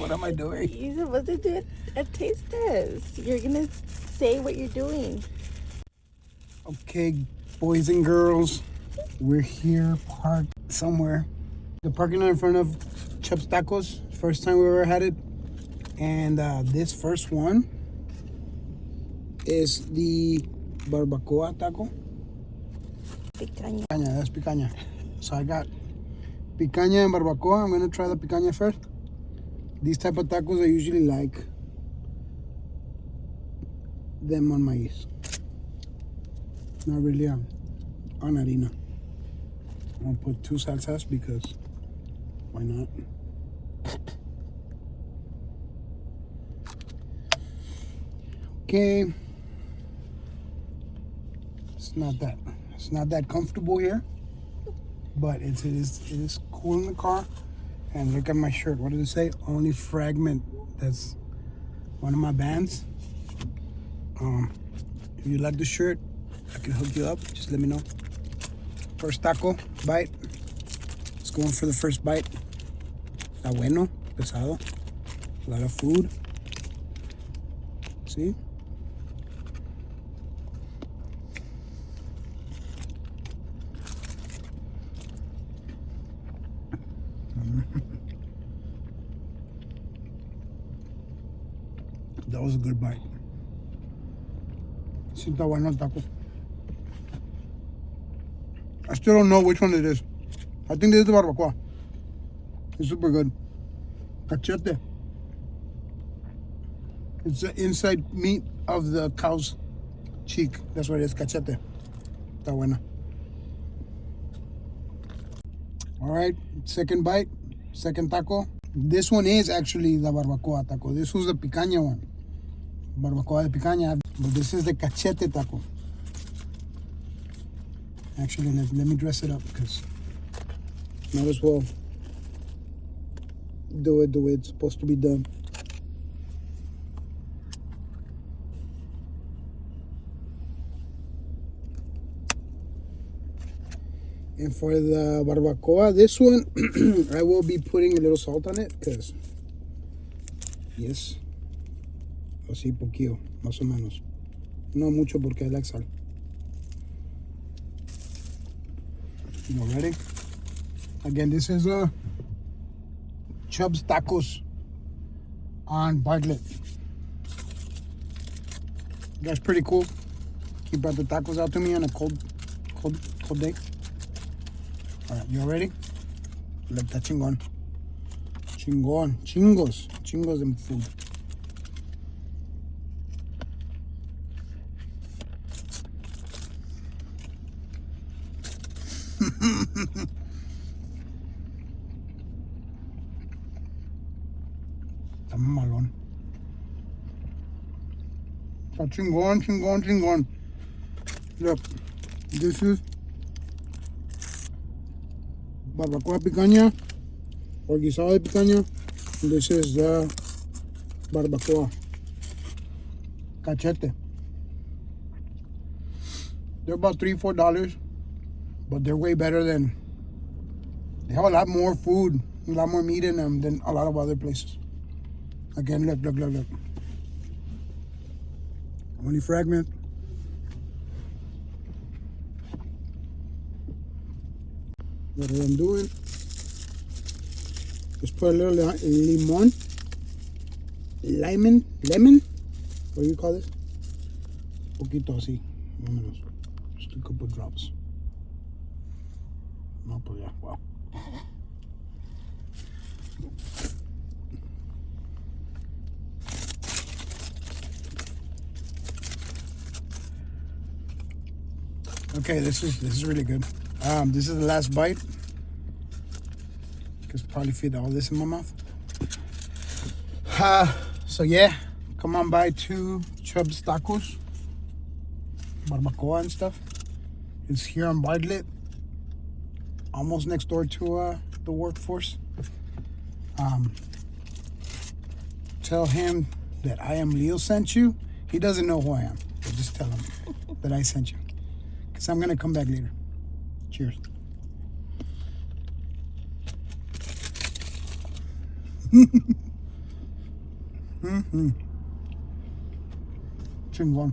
What am I doing? You're supposed to do a taste test. You're gonna say what you're doing. Okay, boys and girls, we're here parked somewhere. The parking lot in front of Chubbs Tacos. First time we ever had it. And this first one is the barbacoa taco. Picaña. Picaña, that's picaña. So I got picaña and barbacoa. I'm gonna try the picaña first. These type of tacos I usually like them on maíz. Not really on harina. I'm gonna put 2 salsas because why not? Okay. It's not that comfortable here, but it is cool in the car. And look at my shirt. What does it say? Only Fragment. That's one of my bands. If you like the shirt, I can hook you up. Just let me know. First taco bite. Let's go in for the first bite. Está bueno, pesado. A lot of food. See? That was a good bite. Sí, está bueno el taco. I still don't know which one it is. I think this is the barbacoa. It's super good. Cachete. It's the inside meat of the cow's cheek. That's what it is, cachete. Está buena. All right, second bite, second taco. This one is actually the barbacoa taco. This was the picaña one. Barbacoa de picaña, but this is the cachete taco. Actually, let me dress it up because might as well do it the way it's supposed to be done. And for the barbacoa, this one, I will be putting a little salt on it because, yes, así poquillo, más o menos. No mucho porque I like sal. You ready? Again, this is Chubbs Tacos on Bartlett. That's pretty cool. He brought the tacos out to me on a cold day. All right, you ready? Like that chingón. Chingos de food. Está malón. Está chingón. Look, this is barbacoa picaña or guisado de picaña. This is the barbacoa cachete. They're about $3-4, but they're way better than. They have a lot more food, a lot more meat in them than a lot of other places. Again, look. Only Fragment. What I'm doing, just put a little lemon, what do you call this? Poquito así, más o menos. Just a couple drops. No, pues ya, wow. Okay, this is really good. This is the last bite. Because probably fit all this in my mouth. So yeah, come on by to Chubbs Tacos, Barbacoa and stuff. It's here on Bartlett, almost next door to the workforce. Tell him that I am Leo sent you. He doesn't know who I am, but just tell him that I sent you. Because I'm going to come back later. Cheers. Chingón.